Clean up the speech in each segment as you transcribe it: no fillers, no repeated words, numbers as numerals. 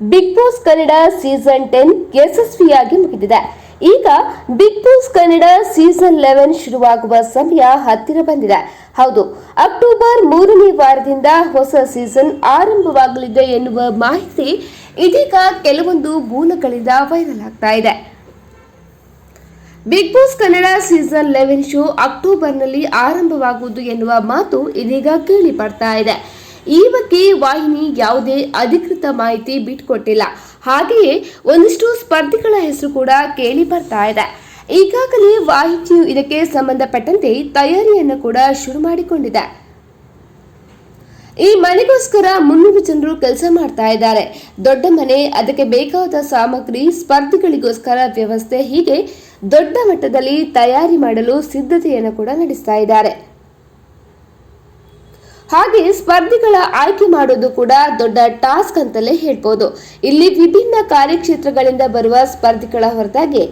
Big Boss Kannada season 10 ಯಶಸ್ವಿಯಾಗಿ ಮುಗಿದಿದೆ. ಈಗ ಬಿಗ್ ಬಾಸ್ ಕನ್ನಡ ಸೀಸನ್ 11 ಶುರುವಾಗುವ ಸಮಯ ಹತ್ತಿರ ಬಂದಿದೆ. ಹೌದು, ಅಕ್ಟೋಬರ್ 3ನೇ ವಾರದಿಂದ ಹೊಸ ಸೀಸನ್ ಆರಂಭವಾಗಲಿದೆ ಎನ್ನುವ ಮಾಹಿತಿ ಇದೀಗ ಕೆಲವೊಂದು ಮೂಲಗಳಿಂದ ವೈರಲ್ ಆಗ್ತಾ ಇದೆ. Bigg Boss Kannada season 11 show ಅಕ್ಟೋಬರ್ನಲ್ಲಿ ಆರಂಭವಾಗುವುದು ಎನ್ನುವ ಮಾತು ಇದೀಗ ಕೇಳಿ ಬರ್ತಾ ಇದೆ. ಈ ಬಗ್ಗೆ ವಾಹಿನಿ ಯಾವುದೇ ಅಧಿಕೃತ ಮಾಹಿತಿ ಬಿಟ್ಟುಕೊಟ್ಟಿಲ್ಲ. ಹಾಗೆಯೇ ಒಂದಿಷ್ಟು ಸ್ಪರ್ಧಿಗಳ ಹೆಸರು ಕೂಡ ಕೇಳಿ ಬರ್ತಾ ಇದೆ. ಈಗಾಗಲೇ ವಾಹಿನಿಯು ಇದಕ್ಕೆ ಸಂಬಂಧಪಟ್ಟಂತೆ ತಯಾರಿಯನ್ನು ಕೂಡ ಶುರು ಮಾಡಿಕೊಂಡಿದೆ. ಈ ಮನೆಗೋಸ್ಕರ 300 ಜನರು ಕೆಲಸ ಮಾಡ್ತಾ ಇದ್ದಾರೆ. ದೊಡ್ಡ ಮನೆ, ಅದಕ್ಕೆ ಬೇಕಾದ ಸಾಮಗ್ರಿ, ಸ್ಪರ್ಧಿಗಳಿಗೋಸ್ಕರ ವ್ಯವಸ್ಥೆ, ಹೀಗೆ ದೊಡ್ಡ ಮಟ್ಟದಲ್ಲಿ ತಯಾರಿ ಮಾಡಲು ಸಿದ್ಧತೆಯನ್ನು ಕೂಡ ನಡೆಸ್ತಾ ಇದ್ದಾರೆ. ಹಾಗೆ ಸ್ಪರ್ಧಿಗಳ ಆಯ್ಕೆ ಮಾಡೋದು ಕೂಡ ದೊಡ್ಡ ಟಾಸ್ಕ್ ಅಂತಲೇ ಹೇಳ್ಬೋದು. ಇಲ್ಲಿ ವಿಭಿನ್ನ ಕಾರ್ಯಕ್ಷೇತ್ರಗಳಿಂದ ಬರುವ ಸ್ಪರ್ಧಿಗಳ ಹೊರತಾಗಿ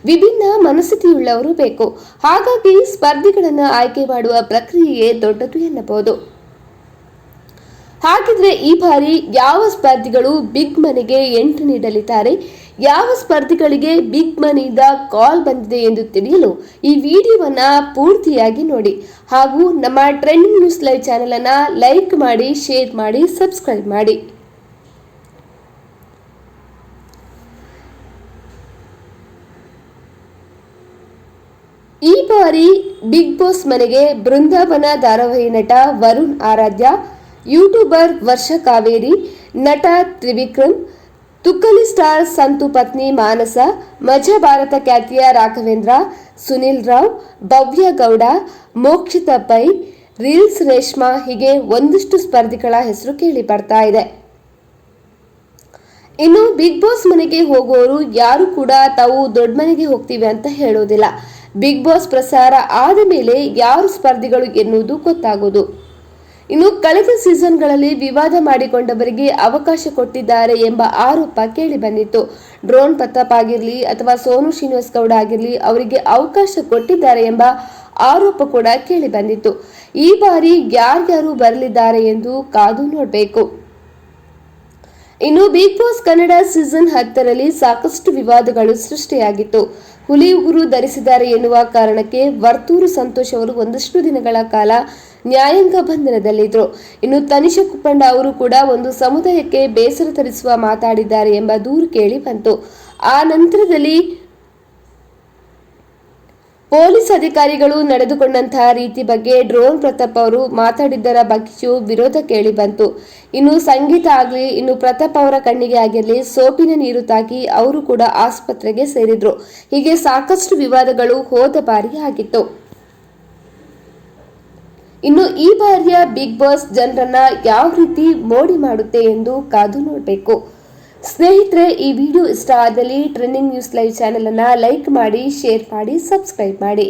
ವಿಭಿನ್ನ ಮನಸ್ಥಿತಿಯುಳ್ಳವರು ಬೇಕು. ಹಾಗಾಗಿ ಸ್ಪರ್ಧಿಗಳನ್ನು ಆಯ್ಕೆ ಮಾಡುವ ಪ್ರಕ್ರಿಯೆ ದೊಡ್ಡದು ಎನ್ನಬಹುದು. ಹಾಗಿದ್ರೆ ಈ ಬಾರಿ ಯಾವ ಸ್ಪರ್ಧಿಗಳು ಬಿಗ್ ಮನಿಗೆ ಎಂಟ್ರಿ ನೀಡಲಿದ್ದಾರೆ, ಯಾವ ಸ್ಪರ್ಧಿಗಳಿಗೆ ಬಿಗ್ ಮನಿಯಿಂದ ಕಾಲ್ ಬಂದಿದೆ ಎಂದು ತಿಳಿಯಲು ಈ ವಿಡಿಯೋವನ್ನ ಪೂರ್ತಿಯಾಗಿ ನೋಡಿ. ಹಾಗೂ ನಮ್ಮ ಟ್ರೆಂಡಿಂಗ್ ನ್ಯೂಸ್ ಲೈವ್ ಚಾನೆಲ್ ಅನ್ನ ಲೈಕ್ ಮಾಡಿ, ಶೇರ್ ಮಾಡಿ, ಸಬ್ಸ್ಕ್ರೈಬ್ ಮಾಡಿ. ಈ ಬಾರಿ ಬಿಗ್ ಬಾಸ್ ಮನೆಗೆ ಬೃಂದಾವನ ಧಾರಾವಾಹಿ ನಟ ವರುಣ್ ಆರಾಧ್ಯ, ಯೂಟ್ಯೂಬರ್ ವರ್ಷ ಕಾವೇರಿ, ನಟ ತ್ರಿವಿಕ್ರಮ್, ತುಕ್ಕಲಿ ಸ್ಟಾರ್ ಸಂತು ಪತ್ನಿ ಮಾನಸ, ಮಜಾ ಭಾರತ ಖ್ಯಾತಿಯ ರಾಘವೇಂದ್ರ, ಸುನಿಲ್ ರಾವ್, ಭವ್ಯ ಗೌಡ, ಮೋಕ್ಷಿತಾ ಪೈ, ರೀಲ್ಸ್ ರೇಷ್ಮಾ, ಹೀಗೆ ಒಂದಿಷ್ಟು ಸ್ಪರ್ಧಿಗಳ ಹೆಸರು ಕೇಳಿ ಬರ್ತಾ ಇದೆ. ಇನ್ನು ಬಿಗ್ ಬಾಸ್ ಮನೆಗೆ ಹೋಗುವವರು ಯಾರು ಕೂಡ ತಾವು ದೊಡ್ಡ ಮನೆಗೆ ಹೋಗ್ತೀವಿ ಅಂತ ಹೇಳೋದಿಲ್ಲ. ಬಿಗ್ ಬಾಸ್ ಪ್ರಸಾರ ಆದ ಮೇಲೆ ಯಾರು ಸ್ಪರ್ಧಿಗಳು ಎನ್ನುವುದು ಗೊತ್ತಾಗೋದು. ಇನ್ನು ಕಳೆದ ಸೀಸನ್ಗಳಲ್ಲಿ ವಿವಾದ ಮಾಡಿಕೊಂಡವರಿಗೆ ಅವಕಾಶ ಕೊಟ್ಟಿದ್ದಾರೆ ಎಂಬ ಆರೋಪ ಕೇಳಿ ಬಂದಿತ್ತು. ಡ್ರೋನ್ ಪ್ರತಾಪ್ ಆಗಿರಲಿ ಅಥವಾ ಸೋನು ಶ್ರೀನಿವಾಸ್ ಗೌಡ ಆಗಿರಲಿ, ಅವರಿಗೆ ಅವಕಾಶ ಕೊಟ್ಟಿದ್ದಾರೆ ಎಂಬ ಆರೋಪ ಕೂಡ ಕೇಳಿ ಬಂದಿತ್ತು. ಈ ಬಾರಿ ಯಾರ್ಯಾರು ಬರಲಿದ್ದಾರೆ ಎಂದು ಕಾದು ನೋಡಬೇಕು. ಇನ್ನು ಬಿಗ್ ಬಾಸ್ ಕನ್ನಡ ಸೀಸನ್ 10ರಲ್ಲಿ ಸಾಕಷ್ಟು ವಿವಾದಗಳು ಸೃಷ್ಟಿಯಾಗಿತ್ತು. ಹುಲಿ ಉಗುರು ಧರಿಸಿದ್ದಾರೆ ಎನ್ನುವ ಕಾರಣಕ್ಕೆ ವರ್ತೂರು ಸಂತೋಷ್ ಅವರು ಒಂದಷ್ಟು ದಿನಗಳ ಕಾಲ ನ್ಯಾಯಾಂಗ ಬಂಧನದಲ್ಲಿದ್ದರು. ಇನ್ನು ತನಿಷಾ ಕುಪ್ಪಂಡ ಅವರು ಕೂಡ ಒಂದು ಸಮುದಾಯಕ್ಕೆ ಬೇಸರ ತರಿಸುವ ಮಾತಾಡಿದ್ದಾರೆ ಎಂಬ ದೂರು ಕೇಳಿ ಬಂತು. ಆ ನಂತರದಲ್ಲಿ ಪೊಲೀಸ್ ಅಧಿಕಾರಿಗಳು ನಡೆದುಕೊಂಡಂತಹ ರೀತಿ ಬಗ್ಗೆ ಡ್ರೋನ್ ಪ್ರತಾಪ್ ಅವರು ಮಾತಾಡಿದ್ದರ ಬಗ್ಗೆಯೂ ವಿರೋಧ ಕೇಳಿ ಬಂತು. ಇನ್ನು ಸಂಗೀತ ಆಗಲಿ, ಇನ್ನು ಪ್ರತಾಪ್ ಅವರ ಕಣ್ಣಿಗೆ ಆಗಿರಲಿ ಸೋಪಿನ ನೀರು ತಾಕಿ ಅವರು ಕೂಡ ಆಸ್ಪತ್ರೆಗೆ ಸೇರಿದ್ರು. ಹೀಗೆ ಸಾಕಷ್ಟು ವಿವಾದಗಳು ಹೋದ ಬಾರಿ ಆಗಿತ್ತು. ಇನ್ನು ಈ ಬಾರಿಯ ಬಿಗ್ ಬಾಸ್ ಜನರನ್ನ ಯಾವ ರೀತಿ ಮೋಡಿ ಮಾಡುತ್ತೆ ಎಂದು ಕಾದು ನೋಡಬೇಕು. ಸ್ನೇಹಿತರೆ, ಈ ವಿಡಿಯೋ ಇಷ್ಟ ಆದಲ್ಲಿ ಟ್ರೆಂಡಿಂಗ್ ನ್ಯೂಸ್ ಲೈವ್ ಚಾನೆಲ್ ಅನ್ನ ಲೈಕ್ ಮಾಡಿ, ಶೇರ್ ಮಾಡಿ, ಸಬ್ಸ್ಕ್ರೈಬ್ ಮಾಡಿ.